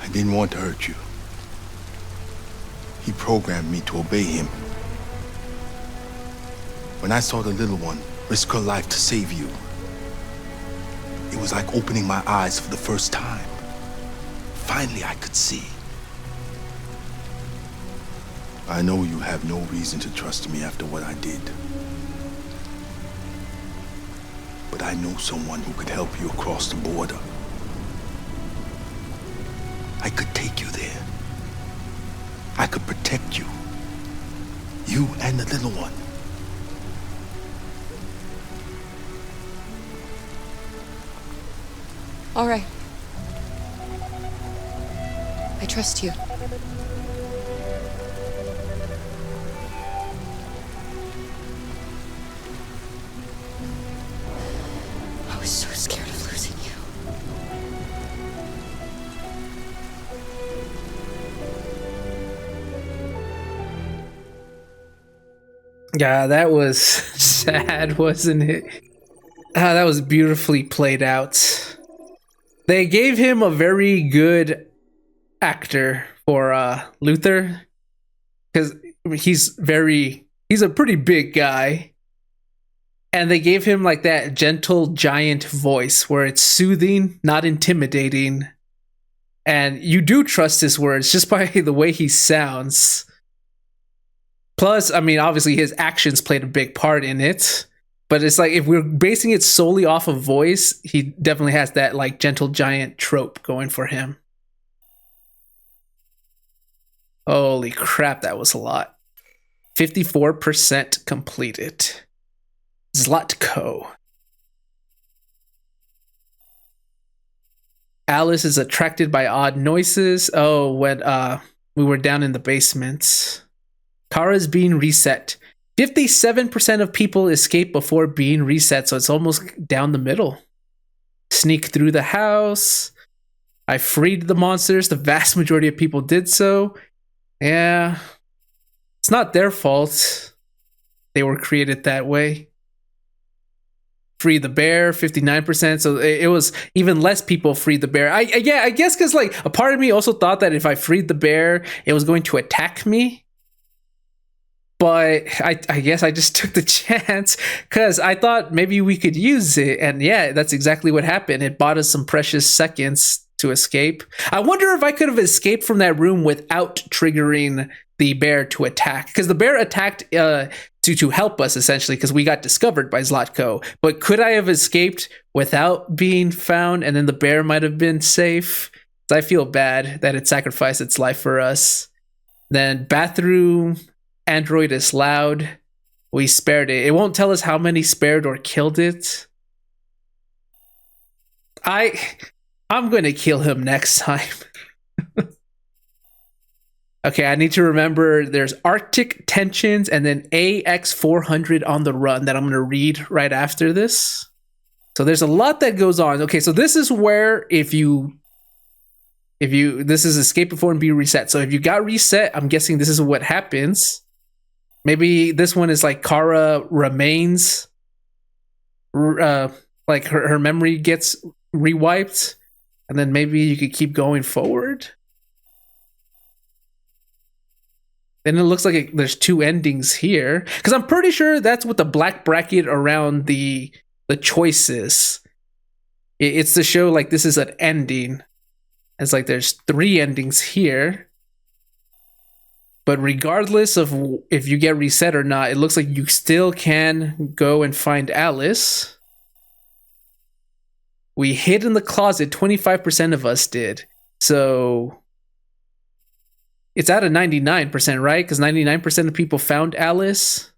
I didn't want to hurt you. He programmed me to obey him. When I saw the little one risk her life to save you, it was like opening my eyes for the first time. Finally, I could see. I know you have no reason to trust me after what I did. But I know someone who could help you across the border. I could take you there. I could protect you. You and the little one. All right. I trust you. I was so scared of losing you. Yeah, that was sad, wasn't it? Ah, that was beautifully played out. They gave him a very good actor for Luther, because he's a pretty big guy. And they gave him like that gentle giant voice where it's soothing, not intimidating. And you do trust his words just by the way he sounds. Plus, I mean, obviously his actions played a big part in it. But it's like if we're basing it solely off of voice, he definitely has that like gentle giant trope going for him. Holy crap, that was a lot. 54% completed. Zlatko. Alice is attracted by odd noises. Oh, when we were down in the basement. Kara's being reset. 57% of people escape before being reset, so it's almost down the middle. Sneak through the house. I freed the monsters. The vast majority of people did so. Yeah. It's not their fault. They were created that way. Free the bear, 59%. So it was even less people freed the bear. I guess because like a part of me also thought that if I freed the bear, it was going to attack me. But I guess I just took the chance because I thought maybe we could use it. And yeah, that's exactly what happened. It bought us some precious seconds to escape. I wonder if I could have escaped from that room without triggering the bear to attack. Because the bear attacked to help us, essentially, because we got discovered by Zlatko. But could I have escaped without being found and then the bear might have been safe? I feel bad that it sacrificed its life for us. Then bathroom... Android is loud. We spared it. It won't tell us how many spared or killed it. I'm going to kill him next time. Okay, I need to remember there's Arctic tensions and then AX400 on the run that I'm going to read right after this. So there's a lot that goes on. Okay, so this is where if you this is escape before and be reset. So if you got reset, I'm guessing this is what happens. Maybe this one is like Kara remains, like her memory gets rewiped, and then maybe you could keep going forward. Then it looks like there's two endings here, because I'm pretty sure that's what the black bracket around the choices. It's to show like this is an ending. It's like there's three endings here. But regardless of if you get reset or not, it looks like you still can go and find Alice. We hid in the closet, 25% of us did. So it's out of 99%, right? Because 99% of people found Alice.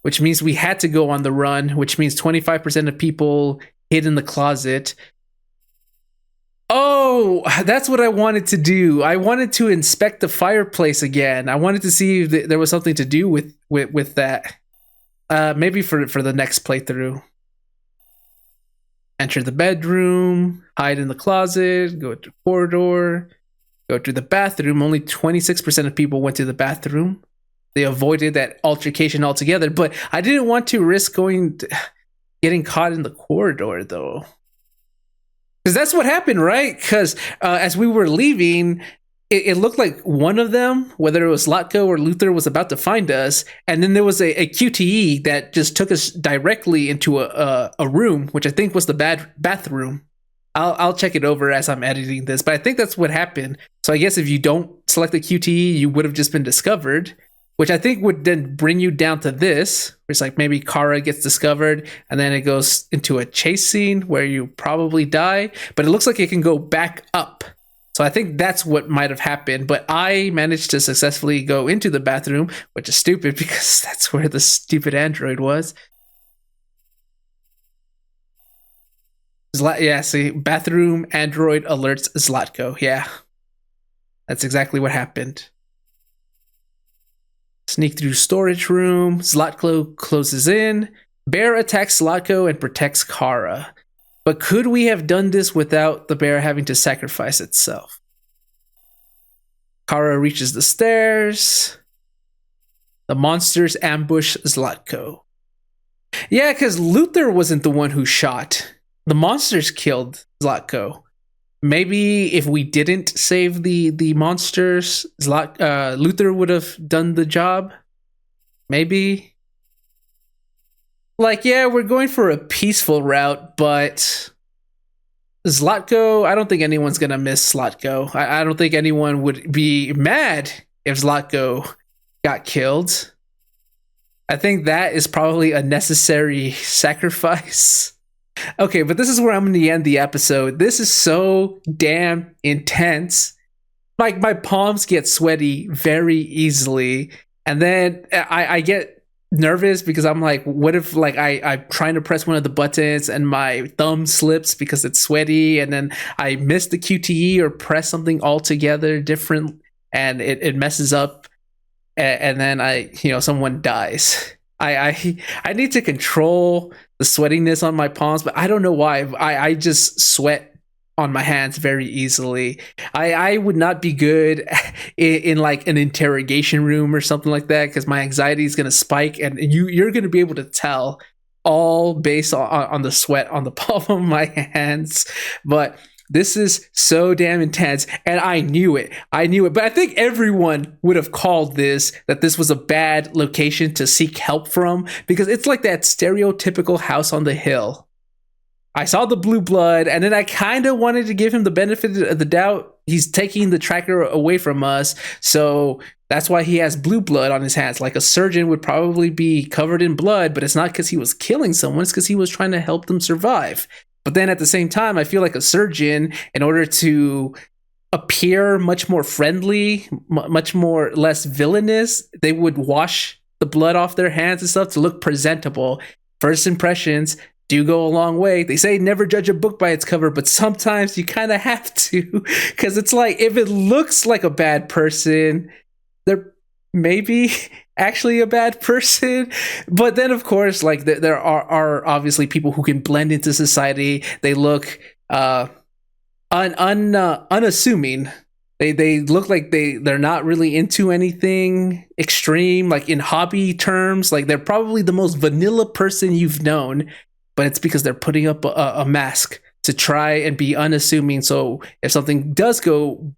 Which means we had to go on the run, which means 25% of people hid in the closet. Oh, that's what I wanted to do. I wanted to inspect the fireplace again. I wanted to see if there was something to do with that. Maybe for the next playthrough. Enter the bedroom, hide in the closet, go to the corridor, go to the bathroom. Only 26% of people went to the bathroom. They avoided that altercation altogether. But I didn't want to risk getting caught in the corridor, though. Because that's what happened, right? Because as we were leaving, it looked like one of them, whether it was Zlatko or Luther, was about to find us. And then there was a QTE that just took us directly into a room, which I think was the bathroom. I'll check it over as I'm editing this. But I think that's what happened. So I guess if you don't select the QTE, you would have just been discovered. Which I think would then bring you down to this, where it's like maybe Kara gets discovered, and then it goes into a chase scene where you probably die, but it looks like it can go back up. So I think that's what might have happened, but I managed to successfully go into the bathroom, which is stupid because that's where the stupid android was. Yeah, see, bathroom android alerts Zlatko, yeah. That's exactly what happened. Sneak through storage room. Zlatko closes in. Bear attacks Zlatko and protects Kara. But could we have done this without the bear having to sacrifice itself? Kara reaches the stairs. The monsters ambush Zlatko. Yeah, because Luther wasn't the one who shot. The monsters killed Zlatko. Maybe if we didn't save the monsters, Luther would have done the job. Maybe. Like, yeah, we're going for a peaceful route, but Zlatko, I don't think anyone's going to miss Zlatko. I don't think anyone would be mad if Zlatko got killed. I think that is probably a necessary sacrifice. Okay, but this is where I'm going to end the episode. This is so damn intense. Like, my palms get sweaty very easily. And then I get nervous because I'm like, what if like I'm trying to press one of the buttons and my thumb slips because it's sweaty, and then I miss the QTE or press something altogether different and it messes up, and then someone dies. I need to control the sweatiness on my palms, but I don't know why. I just sweat on my hands very easily. I would not be good in like an interrogation room or something like that, because my anxiety is going to spike, and you're going to be able to tell all based on the sweat on the palm of my hands. But this is so damn intense, and I knew it. But I think everyone would have called that this was a bad location to seek help from, because it's like that stereotypical house on the hill. I saw the blue blood, and then I kind of wanted to give him the benefit of the doubt. He's taking the tracker away from us, so that's why he has blue blood on his hands. Like a surgeon would probably be covered in blood, but it's not because he was killing someone, it's because he was trying to help them survive. But then at the same time, I feel like a surgeon, in order to appear much more friendly, much more less villainous, they would wash the blood off their hands and stuff to look presentable. First impressions do go a long way. They say never judge a book by its cover, but sometimes you kind of have to, because it's like, if it looks like a bad person, they're maybe actually a bad person. But then of course, like there are obviously people who can blend into society. They look unassuming. They look like they're not really into anything extreme, like in hobby terms. Like they're probably the most vanilla person you've known, but it's because they're putting up a mask to try and be unassuming. So if something does go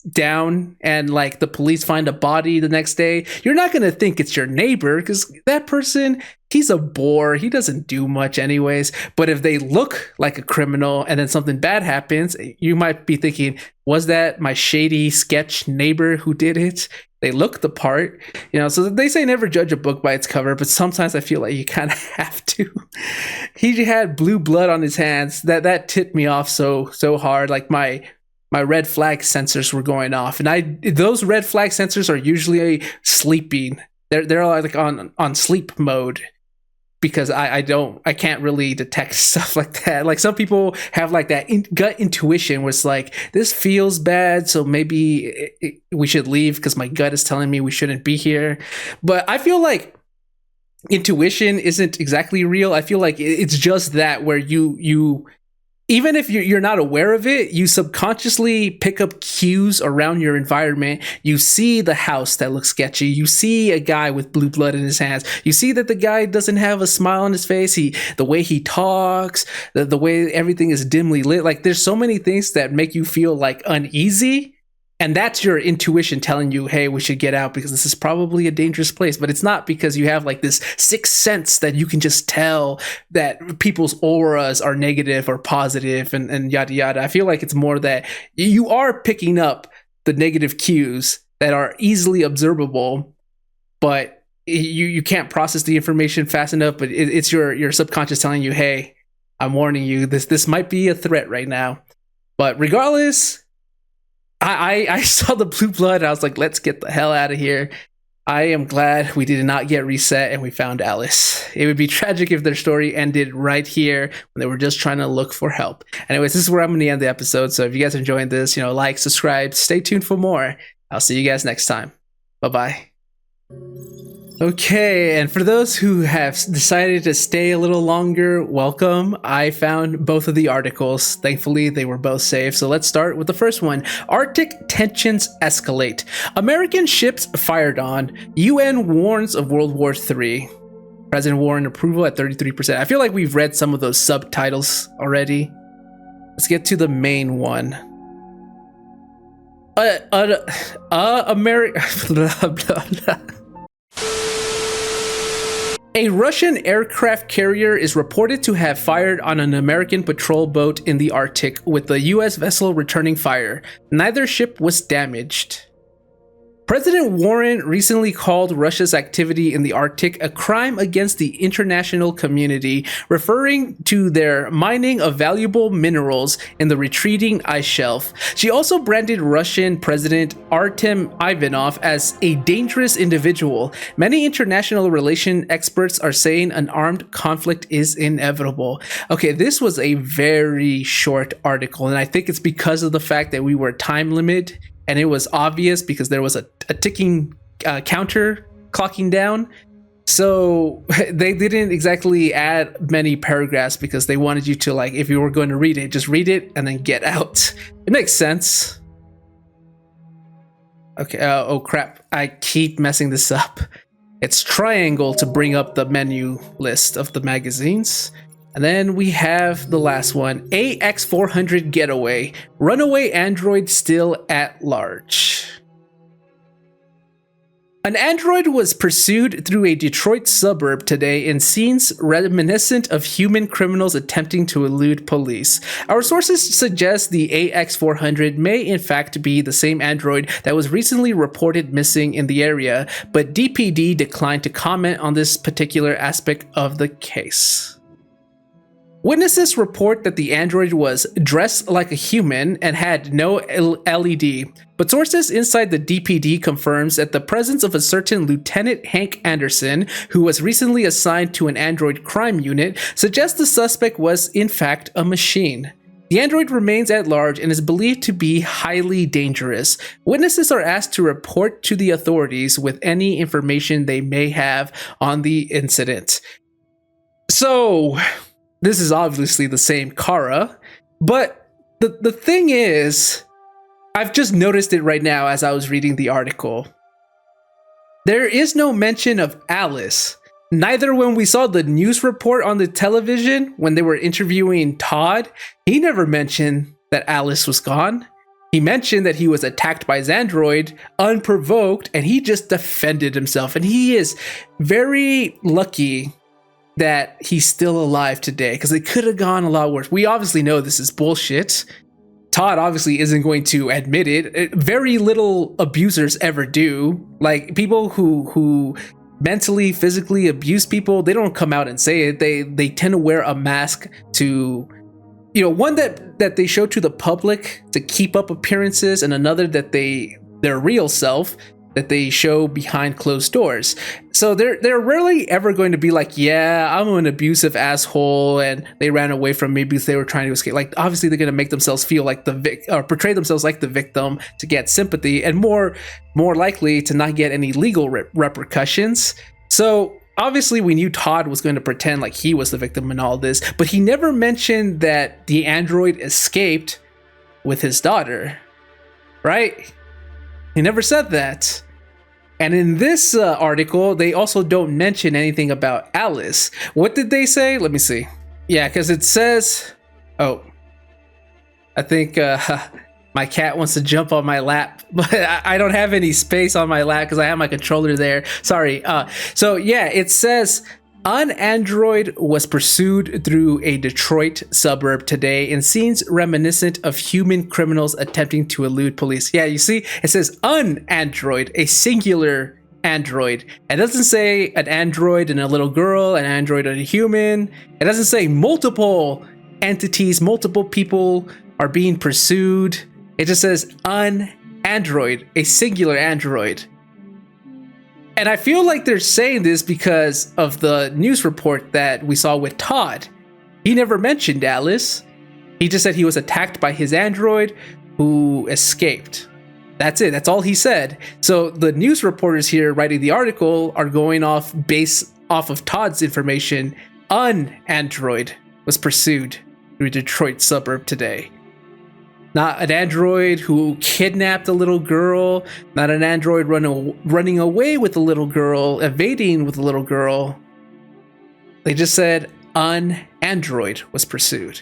down and like the police find a body the next day, you're not going to think it's your neighbor, because that person, he's a bore. He doesn't do much anyways. But if they look like a criminal and then something bad happens, you might be thinking, was that my shady sketch neighbor who did it? They look the part, so they say never judge a book by its cover, but sometimes I feel like you kind of have to. He had blue blood on his hands. That tipped me off so hard. Like my red flag sensors were going off, and those red flag sensors are usually sleeping. They're like on sleep mode, because I can't really detect stuff like that. Like some people have like that gut intuition where it's like, this feels bad, so maybe we should leave because my gut is telling me we shouldn't be here. But I feel like intuition isn't exactly real. I feel like it's just that, where you even if you're not aware of it, you subconsciously pick up cues around your environment. You see the house that looks sketchy. You see a guy with blue blood in his hands. You see that the guy doesn't have a smile on his face. The way he talks, the way everything is dimly lit. Like there's so many things that make you feel like uneasy. And that's your intuition telling you, hey, we should get out because this is probably a dangerous place. But it's not because you have like this sixth sense that you can just tell that people's auras are negative or positive and yada yada. I feel like it's more that you are picking up the negative cues that are easily observable, but you can't process the information fast enough. But it's your subconscious telling you, hey, I'm warning you, this might be a threat right now. But regardless, I saw the blue blood. I was like, let's get the hell out of here. I am glad we did not get reset and we found Alice. It would be tragic if their story ended right here when they were just trying to look for help. Anyways, this is where I'm going to end the episode. So if you guys are enjoying this, like, subscribe, stay tuned for more. I'll see you guys next time. Bye-bye. Okay, and for those who have decided to stay a little longer, welcome. I found both of the articles. Thankfully, they were both safe. So let's start with the first one. Arctic tensions escalate. American ships fired on. UN warns of World War III. President Warren approval at 33%. I feel like we've read some of those subtitles already. Let's get to the main one. A Russian aircraft carrier is reported to have fired on an American patrol boat in the Arctic, with the US vessel returning fire. Neither ship was damaged. President Warren recently called Russia's activity in the Arctic a crime against the international community, referring to their mining of valuable minerals in the retreating ice shelf. She also branded Russian President Artem Ivanov as a dangerous individual. Many international relation experts are saying an armed conflict is inevitable. Okay, this was a very short article, and I think it's because of the fact that we were time limited. And it was obvious because there was a ticking counter clocking down. So they didn't exactly add many paragraphs because they wanted you to, like, if you were going to read it, just read it and then get out. It makes sense. Okay, oh crap. I keep messing this up. It's triangle to bring up the menu list of the magazines. And then we have the last one, AX400 getaway, runaway android still at large. An android was pursued through a Detroit suburb today in scenes reminiscent of human criminals attempting to elude police. Our sources suggest the AX400 may in fact be the same android that was recently reported missing in the area, but DPD declined to comment on this particular aspect of the case. Witnesses report that the android was dressed like a human and had no LED, but sources inside the DPD confirms that the presence of a certain Lieutenant Hank Anderson, who was recently assigned to an android crime unit, suggests the suspect was in fact a machine. The android remains at large and is believed to be highly dangerous. Witnesses are asked to report to the authorities with any information they may have on the incident. So this is obviously the same Kara, but the thing is, I've just noticed it right now as I was reading the article. There is no mention of Alice, neither when we saw the news report on the television when they were interviewing Todd. He never mentioned that Alice was gone. He mentioned that he was attacked by his android unprovoked and he just defended himself, and he is very lucky that he's still alive today, because it could have gone a lot worse. We obviously know this is bullshit. Todd obviously isn't going to admit it. Very little abusers ever do. Like, people who mentally, physically abuse people, they don't come out and say it. They tend to wear a mask to, one that they show to the public to keep up appearances, and another that their real self that they show behind closed doors. So they're rarely ever going to be like, yeah, I'm an abusive asshole and they ran away from me because they were trying to escape. Like, obviously they're going to make themselves feel like or portray themselves like the victim to get sympathy, and more likely to not get any legal repercussions. So obviously we knew Todd was going to pretend like he was the victim in all this, but he never mentioned that the android escaped with his daughter, right? He never said that. And in this article, they also don't mention anything about Alice. What did they say? Let me see. Yeah, because it says... Oh. I think my cat wants to jump on my lap, but I don't have any space on my lap because I have my controller there. Sorry. So yeah, it says... An android was pursued through a Detroit suburb today in scenes reminiscent of human criminals attempting to elude police. Yeah, you see, it says an android, a singular android. It doesn't say an android and a little girl, an android and a human. It doesn't say multiple entities, multiple people are being pursued. It just says an android, a singular android. And I feel like they're saying this because of the news report that we saw with Todd. He never mentioned Alice. He just said he was attacked by his android who escaped. That's it. That's all he said. So the news reporters here writing the article are going off based off of Todd's information. An android was pursued through a Detroit suburb today. Not an android who kidnapped a little girl, not an android running away with a little girl, evading with a little girl. They just said an android was pursued.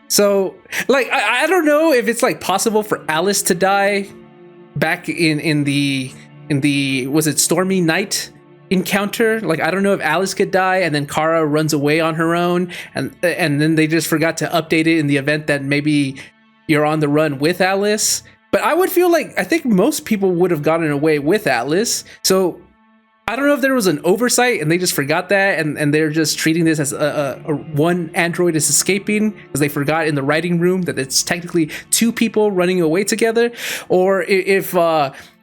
So, like, I don't know if it's like possible for Alice to die back in the was it Stormy Night encounter? Like, I don't know if Alice could die and then Kara runs away on her own, and then they just forgot to update it in the event that maybe you're on the run with Alice. But I would feel like I think most people would have gotten away with Alice. So I don't know if there was an oversight and they just forgot that, and they're just treating this as a one android is escaping because they forgot in the writing room that it's technically two people running away together, or if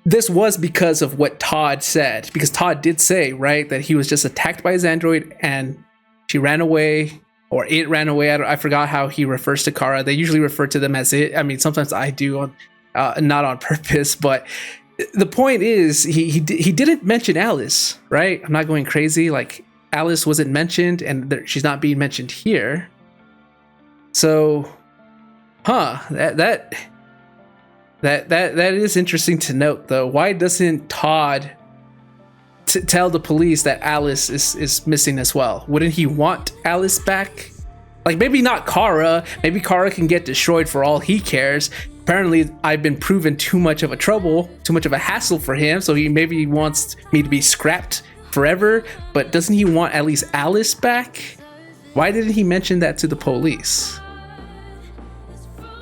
this was because of what Todd said, because Todd did say, right, that he was just attacked by his android and she ran away, or it ran away. I forgot how he refers to Kara. They usually refer to them as it. I mean, sometimes I do, not on purpose, but the point is he didn't mention Alice, right? I'm not going crazy. Like, Alice wasn't mentioned, and she's not being mentioned here. So, that is interesting to note, though. Why doesn't Todd tell the police that Alice is missing as well? Wouldn't he want Alice back? Like, maybe not Kara. Maybe Kara can get destroyed for all he cares. Apparently, I've been proven too much of a hassle for him, so he maybe wants me to be scrapped forever, but doesn't he want at least Alice back? Why didn't he mention that to the police?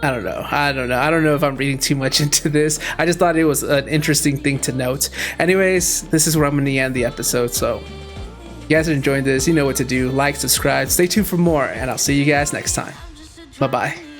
I don't know. I don't know if I'm reading too much into this. I just thought it was an interesting thing to note. Anyways, this is where I'm going to end the episode, so if you guys are enjoying this, you know what to do. Like, subscribe, stay tuned for more, and I'll see you guys next time. Bye-bye.